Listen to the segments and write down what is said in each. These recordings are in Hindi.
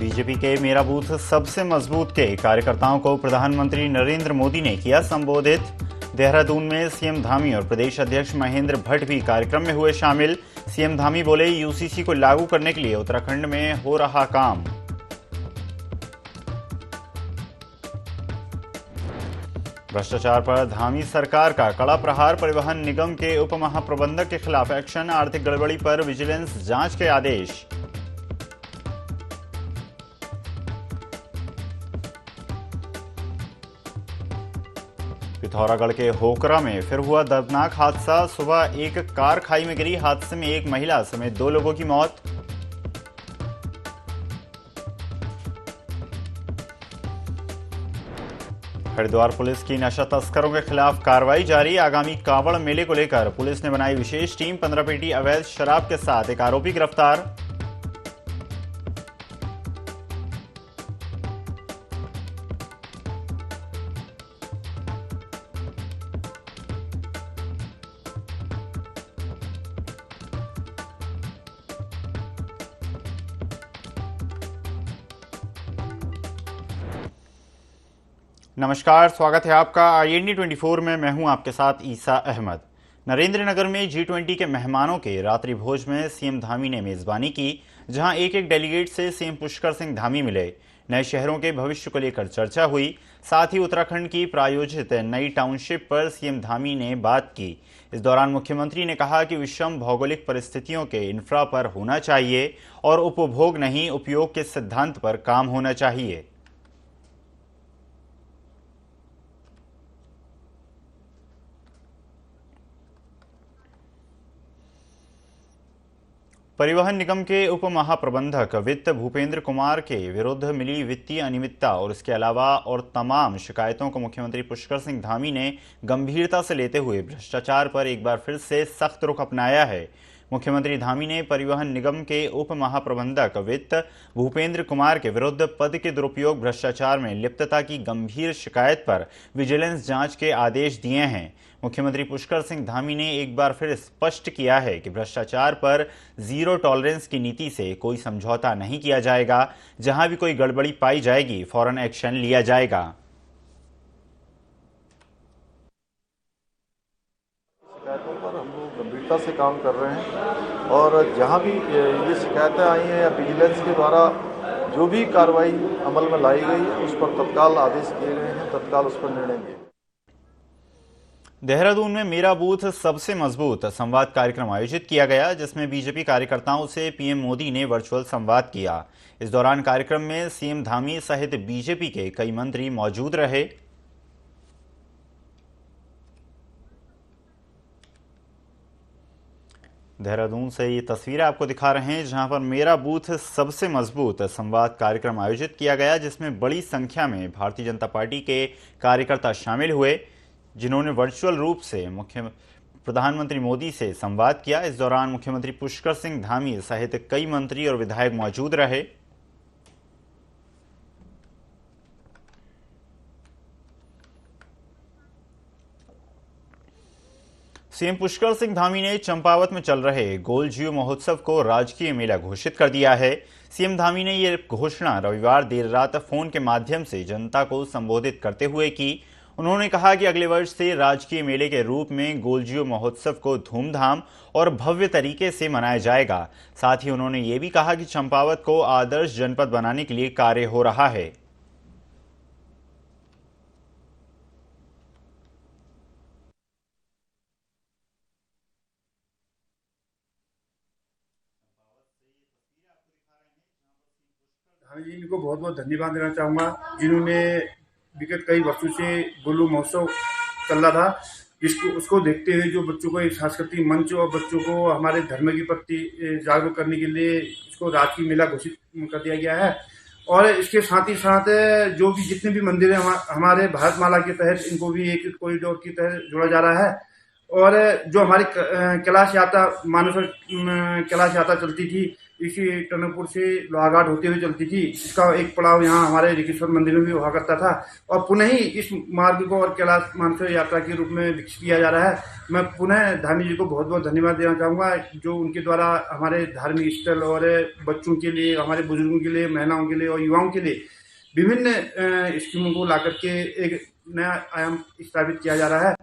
बीजेपी के मेरा बूथ सबसे मजबूत के कार्यकर्ताओं को प्रधानमंत्री नरेंद्र मोदी ने किया संबोधित। देहरादून में सीएम धामी और प्रदेश अध्यक्ष महेंद्र भट्ट भी कार्यक्रम में हुए शामिल। सीएम धामी बोले, यूसीसी को लागू करने के लिए उत्तराखंड में हो रहा काम। भ्रष्टाचार पर धामी सरकार का कड़ा प्रहार, परिवहन निगम के उप महाप्रबंधक के खिलाफ एक्शन, आर्थिक गड़बड़ी पर विजिलेंस जांच के आदेश। पिथौरागढ़ के होकरा में फिर हुआ दर्दनाक हादसा। सुबह एक कार खाई में गिरी, हादसे में एक महिला समेत 2 लोगों की मौत। हरिद्वार पुलिस की नशा तस्करों के खिलाफ कार्रवाई जारी। आगामी कांवड़ मेले को लेकर पुलिस ने बनाई विशेष टीम। 15 पेटी अवैध शराब के साथ एक आरोपी गिरफ्तार। नमस्कार, स्वागत है आपका IND 24 में। मैं हूं आपके साथ ईसा अहमद। नरेंद्र नगर में G20 के मेहमानों के रात्रि भोज में सीएम धामी ने मेजबानी की, जहां एक एक डेलीगेट से सीएम पुष्कर सिंह धामी मिले। नए शहरों के भविष्य को लेकर चर्चा हुई। साथ ही उत्तराखंड की प्रायोजित नई टाउनशिप पर सीएम धामी ने बात की। इस दौरान मुख्यमंत्री ने कहा कि विषम भौगोलिक परिस्थितियों के इंफ्रा पर होना चाहिए और उपभोग नहीं उपयोग के सिद्धांत पर काम होना चाहिए। परिवहन निगम के उप महाप्रबंधक वित्त भूपेंद्र कुमार के विरुद्ध मिली वित्तीय अनियमितता और इसके अलावा और तमाम शिकायतों को मुख्यमंत्री पुष्कर सिंह धामी ने गंभीरता से लेते हुए भ्रष्टाचार पर एक बार फिर से सख्त रुख अपनाया है। मुख्यमंत्री धामी ने परिवहन निगम के उप महाप्रबंधक वित्त भूपेंद्र कुमार के विरुद्ध पद के दुरुपयोग, भ्रष्टाचार में लिप्तता की गंभीर शिकायत पर विजिलेंस जांच के आदेश दिए हैं। मुख्यमंत्री पुष्कर सिंह धामी ने एक बार फिर स्पष्ट किया है कि भ्रष्टाचार पर जीरो टॉलरेंस की नीति से कोई समझौता नहीं किया जाएगा। जहां भी कोई गड़बड़ी पाई जाएगी, फौरन एक्शन लिया जाएगा। शिकायतों पर हम लोग गंभीरता से काम कर रहे हैं और जहां भी ये शिकायतें आई हैं या विजिलेंस के द्वारा जो भी कार्रवाई अमल में लाई गई है उस पर तत्काल आदेश दिए गए हैं, तत्काल उस पर निर्णय लिए। देहरादून में मेरा बूथ सबसे मजबूत संवाद कार्यक्रम आयोजित किया गया, जिसमें बीजेपी कार्यकर्ताओं से पीएम मोदी ने वर्चुअल संवाद किया। इस दौरान कार्यक्रम में सीएम धामी सहित बीजेपी के कई मंत्री मौजूद रहे। देहरादून से ये तस्वीरें आपको दिखा रहे हैं, जहां पर मेरा बूथ सबसे मजबूत संवाद कार्यक्रम आयोजित किया गया, जिसमें बड़ी संख्या में भारतीय जनता पार्टी के कार्यकर्ता शामिल हुए, जिन्होंने वर्चुअल रूप से प्रधानमंत्री मोदी से संवाद किया। इस दौरान मुख्यमंत्री पुष्कर सिंह धामी सहित कई मंत्री और विधायक मौजूद रहे। सीएम पुष्कर सिंह धामी ने चंपावत में चल रहे गोल जीव महोत्सव को राजकीय मेला घोषित कर दिया है। सीएम धामी ने यह घोषणा रविवार देर रात फोन के माध्यम से जनता को संबोधित करते हुए की। उन्होंने कहा कि अगले वर्ष से राजकीय मेले के रूप में गोलजीव महोत्सव को धूमधाम और भव्य तरीके से मनाया जाएगा। साथ ही उन्होंने ये भी कहा कि चंपावत को आदर्श जनपद बनाने के लिए कार्य हो रहा है। धामी जी को बहुत बहुत धन्यवाद देना चाहूँगा, जिन्होंने विगत कई वर्षों से गोलू महोत्सव चल रहा था, उसको देखते हुए जो बच्चों को एक सांस्कृतिक मंच और बच्चों को हमारे धर्म के प्रति जागरूक करने के लिए इसको राजकीय मेला घोषित कर दिया गया है। और इसके साथ ही साथ जो भी जितने भी मंदिर हैं हमारे भारतमाला के तहत, इनको भी एक कॉरिडोर की तरह जोड़ा जा रहा है। और जो हमारी कैलाश यात्रा मानसर कैलाश यात्रा चलती थी, इसी टनकपुर से लोहाघाट होते हुए चलती थी। इसका एक पड़ाव यहाँ हमारे ऋषिकेश्वर मंदिर में भी हुआ करता था और पुनः ही इस मार्ग को और कैलाश मानसर यात्रा के रूप में विकसित किया जा रहा है। मैं पुनः धामी जी को बहुत बहुत धन्यवाद देना चाहूँगा, जो उनके द्वारा हमारे धार्मिक स्थल और बच्चों के लिए, हमारे बुजुर्गों के लिए, महिलाओं के लिए और युवाओं के लिए विभिन्न स्कीमों को ला करके एक नया आयाम स्थापित किया जा रहा है।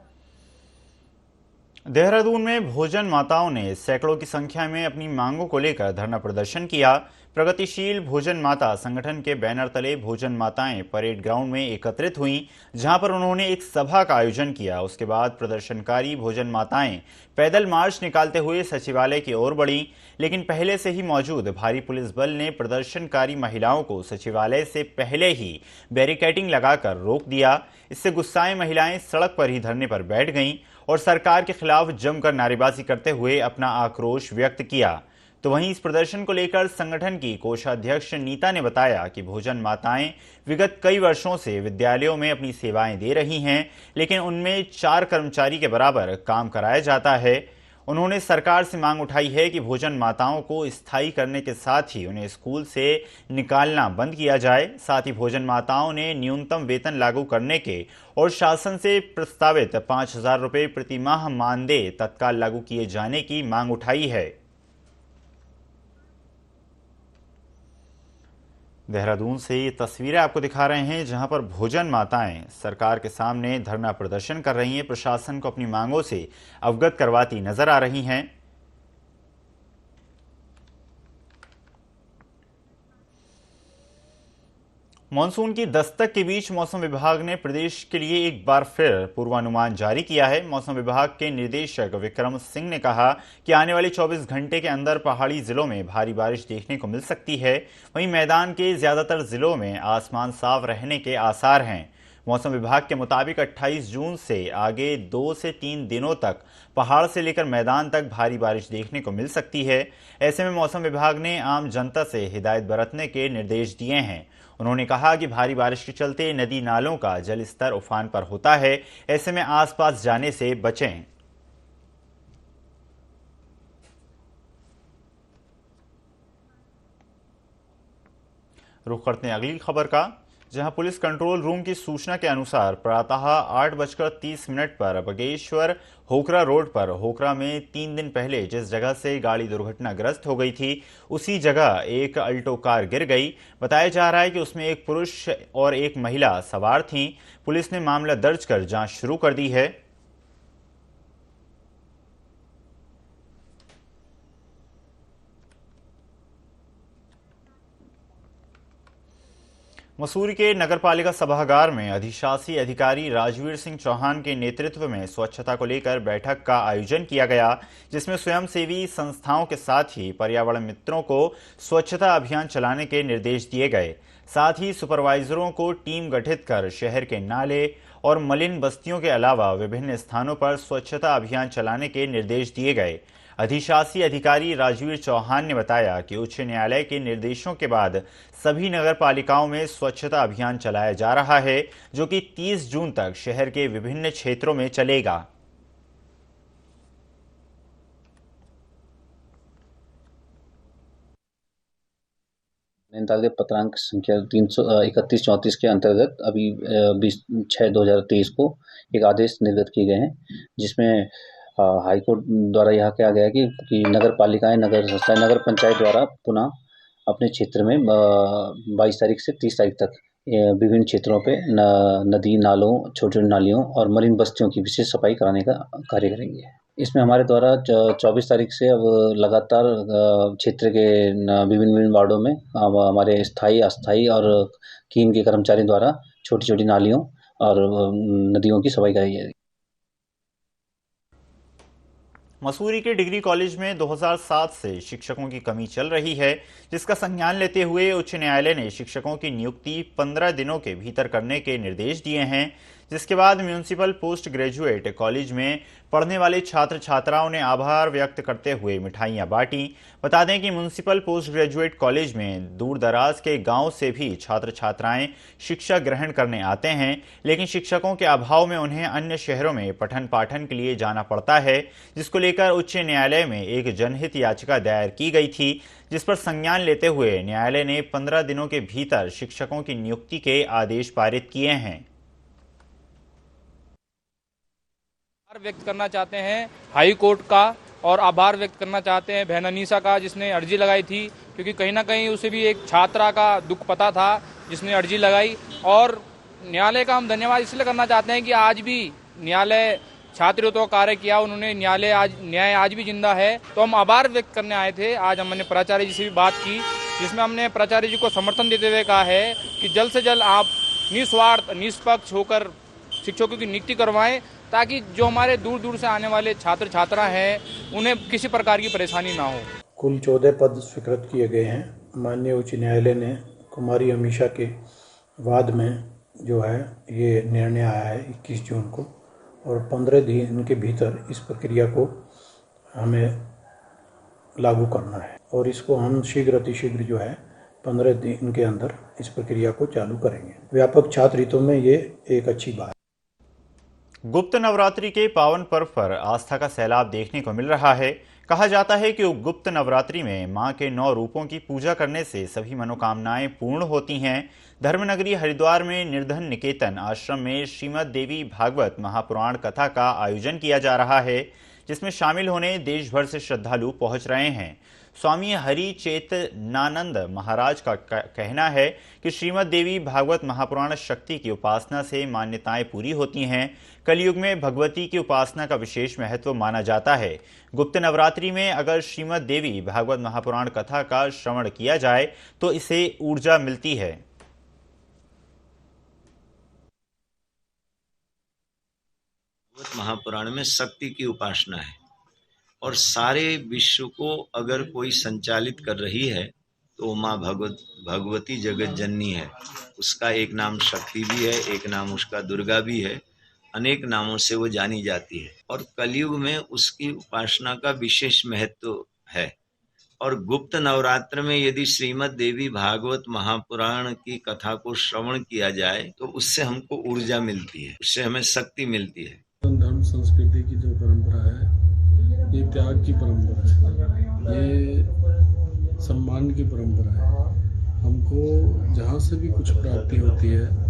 देहरादून में भोजन माताओं ने सैकड़ों की संख्या में अपनी मांगों को लेकर धरना प्रदर्शन किया। प्रगतिशील भोजन माता संगठन के बैनर तले भोजन माताएं परेड ग्राउंड में एकत्रित हुईं, जहां पर उन्होंने एक सभा का आयोजन किया। उसके बाद प्रदर्शनकारी भोजन माताएं पैदल मार्च निकालते हुए सचिवालय की ओर बढ़ीं, लेकिन पहले से ही मौजूद भारी पुलिस बल ने प्रदर्शनकारी महिलाओं को सचिवालय से पहले ही बैरिकेडिंग लगाकर रोक दिया। इससे गुस्साए महिलाएं सड़क पर ही धरने पर बैठ गईं और सरकार के खिलाफ जमकर नारेबाजी करते हुए अपना आक्रोश व्यक्त किया। तो वहीं इस प्रदर्शन को लेकर संगठन की कोषाध्यक्ष नीता ने बताया कि भोजन माताएं विगत कई वर्षों से विद्यालयों में अपनी सेवाएं दे रही हैं, लेकिन उनमें 4 कर्मचारी के बराबर काम कराया जाता है। उन्होंने सरकार से मांग उठाई है कि भोजन माताओं को स्थायी करने के साथ ही उन्हें स्कूल से निकालना बंद किया जाए। साथ ही भोजन माताओं ने न्यूनतम वेतन लागू करने के और शासन से प्रस्तावित 5,000 रुपये प्रति माह मानदेय तत्काल लागू किए जाने की मांग उठाई है। देहरादून से ये तस्वीरें आपको दिखा रहे हैं, जहां पर भोजन माताएं सरकार के सामने धरना प्रदर्शन कर रही हैं, प्रशासन को अपनी मांगों से अवगत करवाती नजर आ रही हैं। मानसून की दस्तक के बीच मौसम विभाग ने प्रदेश के लिए एक बार फिर पूर्वानुमान जारी किया है। मौसम विभाग के निदेशक विक्रम सिंह ने कहा कि आने वाले 24 घंटे के अंदर पहाड़ी जिलों में भारी बारिश देखने को मिल सकती है। वहीं मैदान के ज्यादातर जिलों में आसमान साफ रहने के आसार हैं। मौसम विभाग के मुताबिक 28 जून से आगे 2 से 3 दिनों तक पहाड़ से लेकर मैदान तक भारी बारिश देखने को मिल सकती है। ऐसे में मौसम विभाग ने आम जनता से हिदायत बरतने के निर्देश दिए हैं। उन्होंने कहा कि भारी बारिश के चलते नदी नालों का जल स्तर उफान पर होता है, ऐसे में आसपास जाने से बचें। रुख करते हैं अगली खबर का, जहां पुलिस कंट्रोल रूम की सूचना के अनुसार प्रातः 8:30 पर बगेश्वर होकरा रोड पर होकरा में 3 दिन पहले जिस जगह से गाड़ी दुर्घटनाग्रस्त हो गई थी, उसी जगह एक अल्टो कार गिर गई। बताया जा रहा है कि उसमें एक पुरुष और एक महिला सवार थीं। पुलिस ने मामला दर्ज कर जांच शुरू कर दी है। मसूरी के नगरपालिका सभागार में अधिशासी अधिकारी राजवीर सिंह चौहान के नेतृत्व में स्वच्छता को लेकर बैठक का आयोजन किया गया, जिसमें स्वयंसेवी संस्थाओं के साथ ही पर्यावरण मित्रों को स्वच्छता अभियान चलाने के निर्देश दिए गए। साथ ही सुपरवाइजरों को टीम गठित कर शहर के नाले और मलिन बस्तियों के अलावा विभिन्न स्थानों पर स्वच्छता अभियान चलाने के निर्देश दिए गए। अधिशासी अधिकारी राजवीर चौहान ने बताया कि उच्च न्यायालय के निर्देशों के बाद सभी नगर पालिकाओं में स्वच्छता अभियान चलाया जा रहा है, जो कि 30 जून तक शहर के विभिन्न क्षेत्रों में चलेगा। नैनीताल के पत्रांक संख्या 331-34 के अंतर्गत अभी 20/6/2023 को एक आदेश निर्गत किए गए हैं, जिसमें हाईकोर्ट द्वारा यह कहा गया है कि नगर पालिकाएं, नगर संस्थाएं, नगर पंचायत द्वारा पुनः अपने क्षेत्र में 22 तारीख से 30 तारीख तक विभिन्न क्षेत्रों पे नदी नालों, छोटी छोटी नालियों और मलिन बस्तियों की विशेष सफाई कराने का कार्य करेंगे। इसमें हमारे द्वारा 24 तारीख से अब लगातार क्षेत्र के विभिन्न वार्डों में हमारे स्थायी, अस्थायी और कीम के कर्मचारियों द्वारा छोटी छोटी नालियों और नदियों की सफाई कराई जाएगी। मसूरी के डिग्री कॉलेज में 2007 से शिक्षकों की कमी चल रही है, जिसका संज्ञान लेते हुए उच्च न्यायालय ने शिक्षकों की नियुक्ति 15 दिनों के भीतर करने के निर्देश दिए हैं, जिसके बाद म्यूनिसिपल पोस्ट ग्रेजुएट कॉलेज में पढ़ने वाले छात्र छात्राओं ने आभार व्यक्त करते हुए मिठाइयां बांटी। बता दें कि म्यूनिसिपल पोस्ट ग्रेजुएट कॉलेज में दूर दराज के गांव से भी छात्र छात्राएं शिक्षा ग्रहण करने आते हैं, लेकिन शिक्षकों के अभाव में उन्हें अन्य शहरों में पठन पाठन के लिए जाना पड़ता है, जिसको लेकर उच्च न्यायालय में एक जनहित याचिका दायर की गई थी, जिस पर संज्ञान लेते हुए न्यायालय ने 15 दिनों के भीतर शिक्षकों की नियुक्ति के आदेश पारित किए हैं। आभार व्यक्त करना चाहते हैं हाई कोर्ट का और आभार व्यक्त करना चाहते हैं बहन अनीसा का, जिसने अर्जी लगाई थी, क्योंकि कहीं ना कहीं उसे भी एक छात्रा का दुख पता था जिसने अर्जी लगाई। और न्यायालय का हम धन्यवाद इसलिए करना चाहते हैं कि आज भी न्यायालय छात्र हितों का कार्य किया, उन्होंने न्याय आज भी जिंदा है। तो हम आभार व्यक्त करने आए थे। आज हमने प्राचार्य जी से भी बात की, जिसमें हमने प्राचार्य जी को समर्थन देते हुए कहा है कि जल्द से जल्द आप निस्वार्थ निष्पक्ष होकर शिक्षकों की नियुक्ति करवाएं, ताकि जो हमारे दूर दूर से आने वाले छात्र छात्रा हैं उन्हें किसी प्रकार की परेशानी ना हो। कुल 14 पद स्वीकृत किए गए हैं। माननीय उच्च न्यायालय ने कुमारी अमीषा के वाद में जो है ये निर्णय आया है 21 जून को, और 15 दिन के भीतर इस प्रक्रिया को हमें लागू करना है और इसको हम शीघ्र अतिशीघ्र जो है 15 दिन के अंदर इस प्रक्रिया को चालू करेंगे। व्यापक छात्र हितों में ये एक अच्छी बात। गुप्त नवरात्रि के पावन पर्व पर आस्था का सैलाब देखने को मिल रहा है। कहा जाता है कि गुप्त नवरात्रि में मां के 9 रूपों की पूजा करने से सभी मनोकामनाएं पूर्ण होती हैं। धर्मनगरी हरिद्वार में निर्धन निकेतन आश्रम में श्रीमद देवी भागवत महापुराण कथा का आयोजन किया जा रहा है, जिसमें शामिल होने देश भर से श्रद्धालु पहुंच रहे हैं। स्वामी हरि चेतनानंद महाराज का कहना है कि श्रीमद देवी भागवत महापुराण शक्ति की उपासना से मान्यताएं पूरी होती हैं। कलयुग में भगवती की उपासना का विशेष महत्व माना जाता है। गुप्त नवरात्रि में अगर श्रीमद देवी भागवत महापुराण कथा का श्रवण किया जाए तो इसे ऊर्जा मिलती है। महापुराण में शक्ति की उपासना है और सारे विश्व को अगर कोई संचालित कर रही है तो माँ भगवती जगत जननी है। उसका एक नाम शक्ति भी है, एक नाम उसका दुर्गा भी है, अनेक नामों से वो जानी जाती है और कलयुग में उसकी उपासना का विशेष महत्व है। और गुप्त नवरात्र में यदि श्रीमद देवी भागवत महापुराण की कथा को श्रवण किया जाए तो उससे हमको ऊर्जा मिलती है, उससे हमें शक्ति मिलती है। धर्म संस्कृति की जो परंपरा है ये त्याग की परंपरा है, ये सम्मान की परंपरा है। हमको जहाँ से भी कुछ प्राप्ति होती है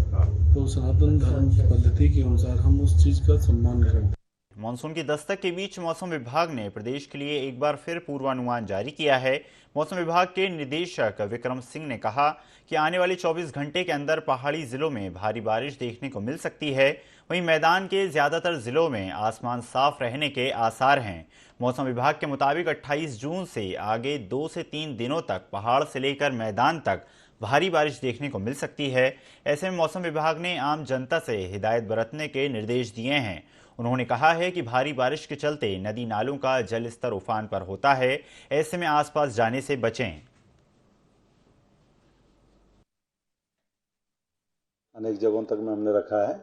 तो सनातन धर्म पद्धति के अनुसार हम उस चीज़ का सम्मान करते हैं। मानसून की दस्तक के बीच मौसम विभाग ने प्रदेश के लिए एक बार फिर पूर्वानुमान जारी किया है। मौसम विभाग के निदेशक विक्रम सिंह ने कहा कि आने वाले 24 घंटे के अंदर पहाड़ी जिलों में भारी बारिश देखने को मिल सकती है। वहीं मैदान के ज्यादातर जिलों में आसमान साफ रहने के आसार हैं। मौसम विभाग के मुताबिक 28 जून से आगे 2 से 3 दिनों तक पहाड़ से लेकर मैदान तक भारी बारिश देखने को मिल सकती है। ऐसे में मौसम विभाग ने आम जनता से हिदायत बरतने के निर्देश दिए हैं। उन्होंने कहा है कि भारी बारिश के चलते नदी नालों का जल स्तर उफान पर होता है, ऐसे में आसपास जाने से बचें। अनेक जगहों तक में हमने रखा है।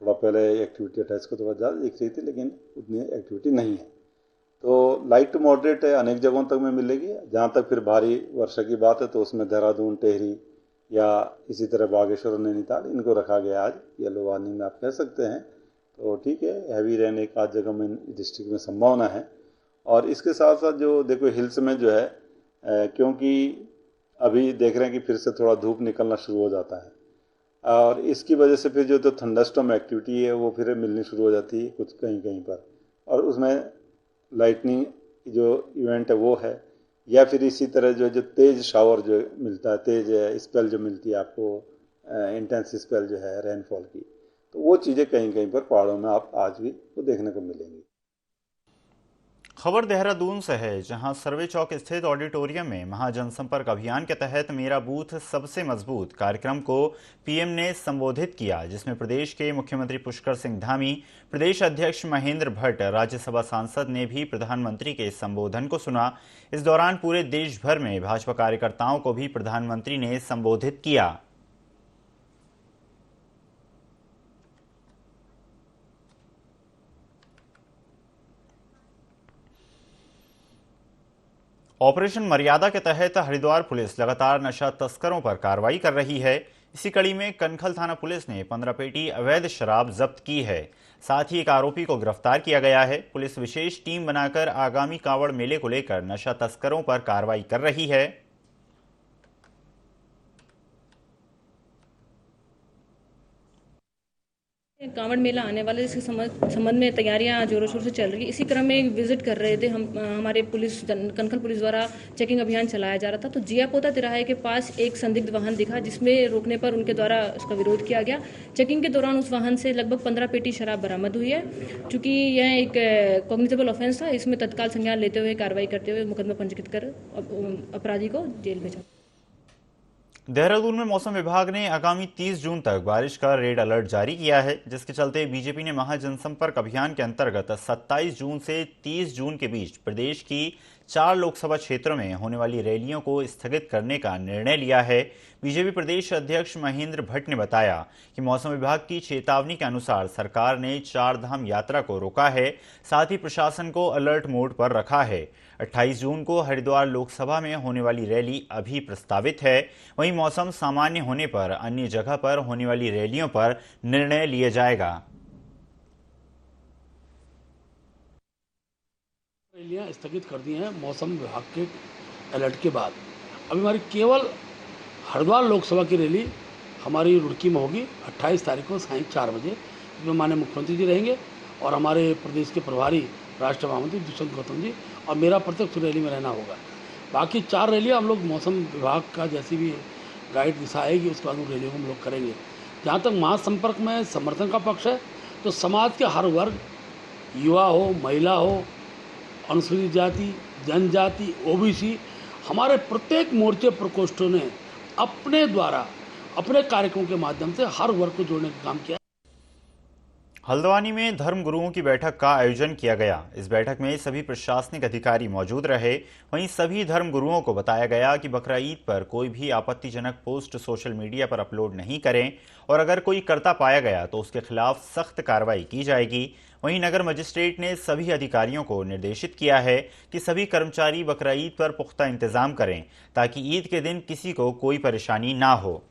थोड़ा पहले एक्टिविटी अटैच को थोड़ा ज़्यादा दिख रही थी, लेकिन उतनी एक्टिविटी नहीं है, तो लाइट टू मॉडरेट है, अनेक जगहों तक में मिलेगी। जहाँ तक फिर भारी वर्षा की बात है तो उसमें देहरादून, टेहरी या इसी तरह बागेश्वर और नैनीताल इनको रखा गया आज येलो वार्निंग में, आप कह सकते हैं। तो ठीक है, हैवी रेन एक आध जगह में डिस्ट्रिक्ट में संभावना है। और इसके साथ साथ जो देखो हिल्स में जो है, क्योंकि अभी देख रहे हैं कि फिर से थोड़ा धूप निकलना शुरू हो जाता है और इसकी वजह से फिर जो तो थंडरस्टॉर्म एक्टिविटी है वो फिर मिलनी शुरू हो जाती है कुछ कहीं कहीं पर, और उसमें लाइटनिंग जो इवेंट है वो है, या फिर इसी तरह जो तेज़ शावर जो मिलता है, तेज़ स्पेल जो मिलती है आपको, इंटेंस स्पेल जो है रेनफॉल की, तो वो चीज़ें कहीं कहीं पर पहाड़ों में आप आज भी वो देखने को मिलेंगी। खबर देहरादून से है, जहां सर्वे चौक स्थित ऑडिटोरियम में महाजनसंपर्क अभियान के तहत मेरा बूथ सबसे मजबूत कार्यक्रम को पीएम ने संबोधित किया, जिसमें प्रदेश के मुख्यमंत्री पुष्कर सिंह धामी, प्रदेश अध्यक्ष महेंद्र भट्ट, राज्यसभा सांसद ने भी प्रधानमंत्री के संबोधन को सुना। इस दौरान पूरे देश भर में भाजपा कार्यकर्ताओं को भी प्रधानमंत्री ने संबोधित किया। ऑपरेशन मर्यादा के तहत हरिद्वार पुलिस लगातार नशा तस्करों पर कार्रवाई कर रही है। इसी कड़ी में कनखल थाना पुलिस ने 15 पेटी अवैध शराब जब्त की है। साथ ही एक आरोपी को गिरफ्तार किया गया है। पुलिस विशेष टीम बनाकर आगामी कांवड़ मेले को लेकर नशा तस्करों पर कार्रवाई कर रही है। कांवड़ मेला आने वाला है, इसके संबंध में तैयारियां जोरों शोर से चल रही है। इसी क्रम में विजिट कर रहे थे हम, हमारे कनखल पुलिस द्वारा चेकिंग अभियान चलाया जा रहा था, तो जियापोता तिराहे के पास एक संदिग्ध वाहन दिखा, जिसमें रोकने पर उनके द्वारा उसका विरोध किया गया। चेकिंग के दौरान उस वाहन से लगभग 15 पेटी शराब बरामद हुई है। चूंकि यह एक कॉग्निजेबल ऑफेंस था, इसमें तत्काल संज्ञान लेते हुए कार्रवाई करते हुए मुकदमा पंजीकृत कर अपराधी को जेल भेजा। देहरादून में मौसम विभाग ने आगामी 30 जून तक बारिश का रेड अलर्ट जारी किया है, जिसके चलते बीजेपी ने महाजनसंपर्क अभियान के अंतर्गत 27 जून से 30 जून के बीच प्रदेश की 4 लोकसभा क्षेत्रों में होने वाली रैलियों को स्थगित करने का निर्णय लिया है। बीजेपी प्रदेश अध्यक्ष महेंद्र भट्ट ने बताया कि मौसम विभाग की चेतावनी के अनुसार सरकार ने 4 धाम यात्रा को रोका है, साथ ही प्रशासन को अलर्ट मोड पर रखा है। 28 जून को हरिद्वार लोकसभा में होने वाली रैली अभी प्रस्तावित है। वहीं मौसम सामान्य होने पर अन्य जगह पर होने वाली रैलियों पर निर्णय लिया जाएगा। रैलियां स्थगित कर दी हैं मौसम विभाग के अलर्ट के बाद। अभी हमारी केवल हरिद्वार लोकसभा की रैली हमारी रुड़की में होगी 28 तारीख को सायं 4 बजे, जिसमें माननीय मुख्यमंत्री जी रहेंगे और हमारे प्रदेश के प्रभारी राष्ट्रीय महामंत्री दुष्यंत गौतम जी और मेरा प्रत्यक्ष रैली में रहना होगा। बाकी 4 रैलियाँ हम लोग मौसम विभाग का जैसी भी गाइड दिशा आएगी उसके बाद उन रैलियों को हम लोग करेंगे। जहाँ तक महासंपर्क में समर्थन का पक्ष है, तो समाज के हर वर्ग, युवा हो, महिला हो, अनुसूचित जाति, जनजाति, ओबीसी, हमारे प्रत्येक मोर्चे प्रकोष्ठों ने अपने द्वारा अपने कार्यक्रमों के माध्यम से हर वर्ग को जोड़ने का काम किया। हल्द्वानी में धर्म गुरुओं की बैठक का आयोजन किया गया। इस बैठक में सभी प्रशासनिक अधिकारी मौजूद रहे। वहीं सभी धर्म गुरुओं को बताया गया कि बकरा ईद पर कोई भी आपत्तिजनक पोस्ट सोशल मीडिया पर अपलोड नहीं करें और अगर कोई करता पाया गया तो उसके खिलाफ सख्त कार्रवाई की जाएगी। वहीं नगर मजिस्ट्रेट ने सभी अधिकारियों को निर्देशित किया है कि सभी कर्मचारी बकरा ईद पर पुख्ता इंतजाम करें ताकि ईद के दिन किसी को कोई परेशानी ना हो।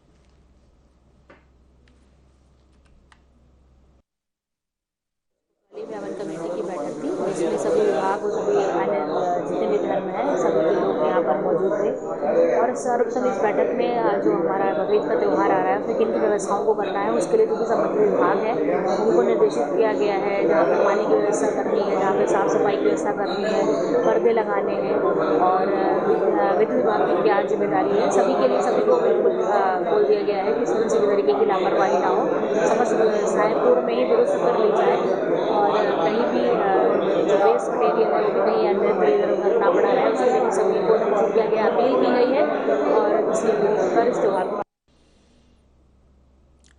कमेटी की बैठक थी, जिसमें सभी विभाग और सभी जितने भी धर्म हैं सभी के लोग यहाँ पर मौजूद थे। और सर्वप्रथम इस बैठक में जो हमारा बकरीद का त्यौहार आ रहा है उसमें किन किन व्यवस्थाओं को करना है उसके लिए जो भी संबंधित विभाग है उनको निर्देशित किया गया है। जहाँ पर पानी की व्यवस्था करनी है, जहाँ पर साफ सफाई की व्यवस्था करनी है, पर्दे लगाने हैं और वित्त विभाग की क्या जिम्मेदारी है, सभी के लिए सभी को बिल्कुल बोल दिया गया है कि किसी भी तरीके की लापरवाही ना हो, समस्त व्यवस्थाएँ पूर्व में ही दुरुस्त कर ली जाए और कहीं भी जो वेस्ट मटेरियल है वो भी कहीं अन्य इधर उधर ना पड़ा है, उसके लिए सभी को नोटिस किया गया, अपील की गई है और इस त्योहार को।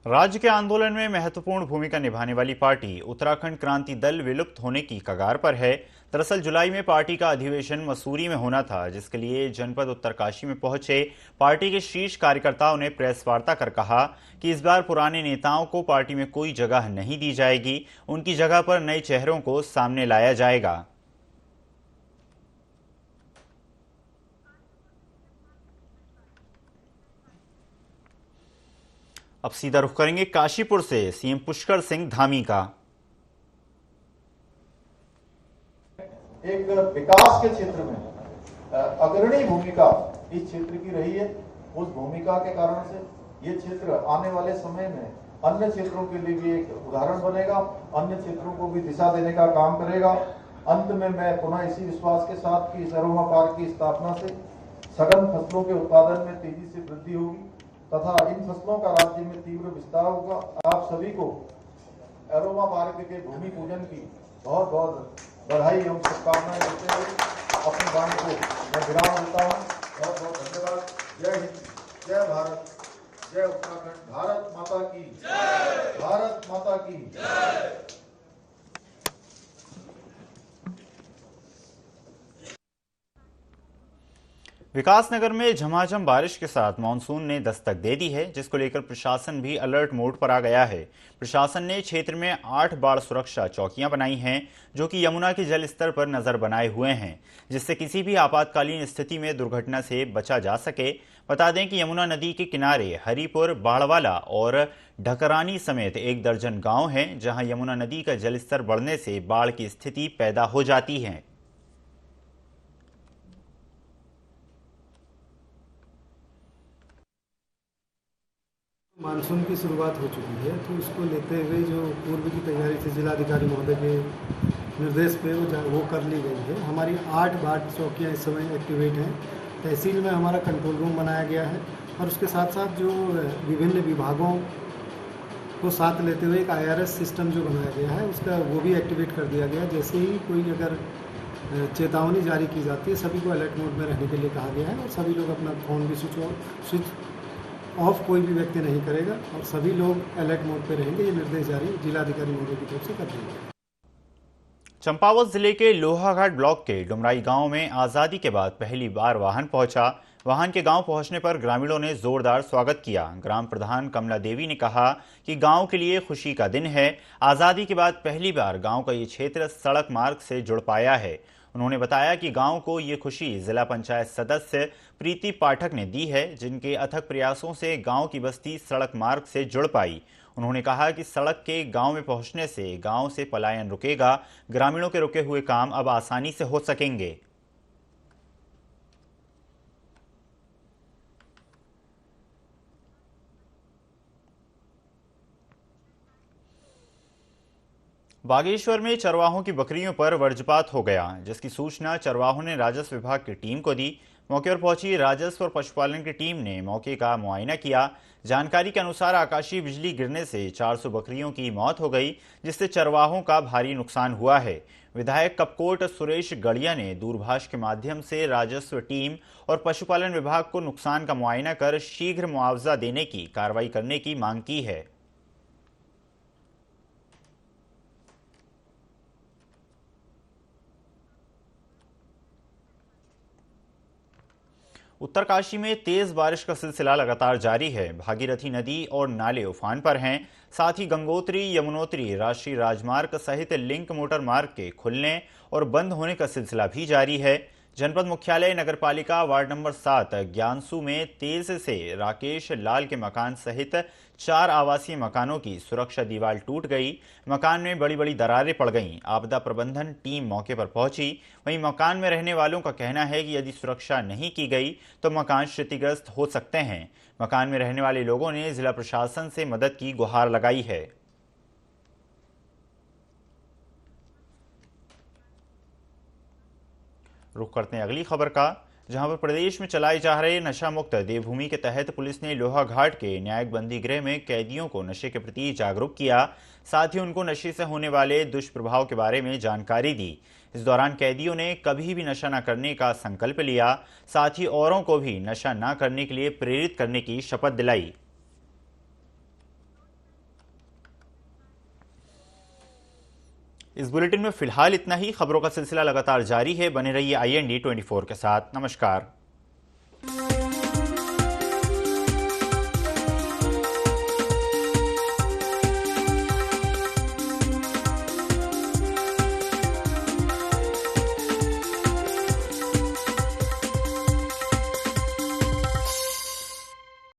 राज्य के आंदोलन में महत्वपूर्ण भूमिका निभाने वाली पार्टी उत्तराखंड क्रांति दल विलुप्त होने की कगार पर है। दरअसल जुलाई में पार्टी का अधिवेशन मसूरी में होना था, जिसके लिए जनपद उत्तरकाशी में पहुंचे पार्टी के शीर्ष कार्यकर्ताओं ने प्रेस वार्ता कर कहा कि इस बार पुराने नेताओं को पार्टी में कोई जगह नहीं दी जाएगी, उनकी जगह पर नए चेहरों को सामने लाया जाएगा। अब सीधा रुख करेंगे काशीपुर से सीएम पुष्कर सिंह धामी का। एक विकास के क्षेत्र में अग्रणी भूमिका इस क्षेत्र की रही है। उस भूमिका के कारण से ये क्षेत्र आने वाले समय में अन्य क्षेत्रों के लिए भी एक उदाहरण बनेगा, अन्य क्षेत्रों को भी दिशा देने का काम करेगा। अंत में मैं पुनः इसी विश्वास के साथ कि इस अरोमा पार्क की स्थापना से सघन फसलों के उत्पादन में तेजी से वृद्धि होगी तथा इन फसलों का राज्य में तीव्र विस्तार होगा। आप सभी को अरोमा पार्क के भूमि पूजन की बहुत बहुत बधाई एवं शुभकामनाएं देते हुए अपनी वाणी को मैं विराम देता हूँ। बहुत बहुत धन्यवाद। जय हिंद, जय भारत, जय उत्तराखंड। भारत माता की जय, भारत माता की जय। विकासनगर में झमाझम बारिश के साथ मानसून ने दस्तक दे दी है, जिसको लेकर प्रशासन भी अलर्ट मोड पर आ गया है। प्रशासन ने क्षेत्र में 8 बाढ़ सुरक्षा चौकियां बनाई हैं, जो कि यमुना के जल स्तर पर नजर बनाए हुए हैं, जिससे किसी भी आपातकालीन स्थिति में दुर्घटना से बचा जा सके। बता दें कि यमुना नदी के किनारे हरिपुर, बाड़वाला और ढकरानी समेत 1 दर्जन गांव हैं, जहां यमुना नदी का जलस्तर बढ़ने से बाढ़ की स्थिति पैदा हो जाती है। मानसून की शुरुआत हो चुकी है, तो इसको लेते हुए जो पूर्व की तैयारी थी जिलाधिकारी महोदय के निर्देश पे वो कर ली गई है। हमारी 8 बाढ़ चौकियाँ इस समय एक्टिवेट हैं। तहसील में हमारा कंट्रोल रूम बनाया गया है और उसके साथ साथ जो विभिन्न विभागों को साथ लेते हुए एक IRS सिस्टम जो बनाया गया है, उसका वो भी एक्टिवेट कर दिया गया। जैसे ही कोई अगर चेतावनी जारी की जाती है, सभी को अलर्ट मोड में रहने के लिए कहा गया है और सभी लोग अपना फ़ोन भी स्विच ऑफ कोई भी व्यक्ति नहीं करेगा और सभी लोग अलर्ट मोड पे रहेंगे। ये निर्देश जारी जिलाधिकारी महोदय की तरफ से कर दिए गए। चंपावत जिले के लोहाघाट ब्लॉक के डुमराई गांव में आज़ादी के बाद पहली बार वाहन पहुंचा। वाहन के गांव पहुंचने पर ग्रामीणों ने जोरदार स्वागत किया। ग्राम प्रधान कमला देवी ने कहा कि गांव के लिए खुशी का दिन है। आज़ादी के बाद पहली बार गांव का ये क्षेत्र सड़क मार्ग से जुड़ पाया है। उन्होंने बताया कि गांव को ये खुशी जिला पंचायत सदस्य प्रीति पाठक ने दी है, जिनके अथक प्रयासों से गांव की बस्ती सड़क मार्ग से जुड़ पाई। उन्होंने कहा कि सड़क के गांव में पहुंचने से गांव से पलायन रुकेगा, ग्रामीणों के रुके हुए काम अब आसानी से हो सकेंगे। बागेश्वर में चरवाहों की बकरियों पर वज्रपात हो गया, जिसकी सूचना चरवाहों ने राजस्व विभाग की टीम को दी। मौके पर पहुंची राजस्व और पशुपालन की टीम ने मौके का मुआयना किया। जानकारी के अनुसार आकाशीय बिजली गिरने से 400 बकरियों की मौत हो गई, जिससे चरवाहों का भारी नुकसान हुआ है। विधायक कपकोट सुरेश गड़िया ने दूरभाष के माध्यम से राजस्व टीम और पशुपालन विभाग को नुकसान का मुआयना कर शीघ्र मुआवजा देने की कार्रवाई करने की मांग की है। उत्तरकाशी में तेज बारिश का सिलसिला लगातार जारी है। भागीरथी नदी और नाले उफान पर हैं। साथ ही गंगोत्री यमुनोत्री राष्ट्रीय राजमार्ग सहित लिंक मोटर मार्ग के खुलने और बंद होने का सिलसिला भी जारी है। जनपद मुख्यालय नगरपालिका वार्ड नंबर 7 ज्ञानसू में तेज से राकेश लाल के मकान सहित 4 आवासीय मकानों की सुरक्षा दीवार टूट गई। मकान में बड़ी बड़ी दरारें पड़ गईं। आपदा प्रबंधन टीम मौके पर पहुंची। वहीं मकान में रहने वालों का कहना है कि यदि सुरक्षा नहीं की गई तो मकान क्षतिग्रस्त हो सकते हैं। मकान में रहने वाले लोगों ने जिला प्रशासन से मदद की गुहार लगाई है। रुख करते हैं अगली खबर का, जहां पर प्रदेश में चलाए जा रहे नशा मुक्त देवभूमि के तहत पुलिस ने लोहाघाट के न्यायिक बंदी गृह में कैदियों को नशे के प्रति जागरूक किया। साथ ही उनको नशे से होने वाले दुष्प्रभाव के बारे में जानकारी दी। इस दौरान कैदियों ने कभी भी नशा न करने का संकल्प लिया। साथ ही औरों को भी नशा न करने के लिए प्रेरित करने की शपथ दिलाई। इस बुलेटिन में फिलहाल इतना ही। खबरों का सिलसिला लगातार जारी है। बने रहिए IND 24 के साथ। नमस्कार।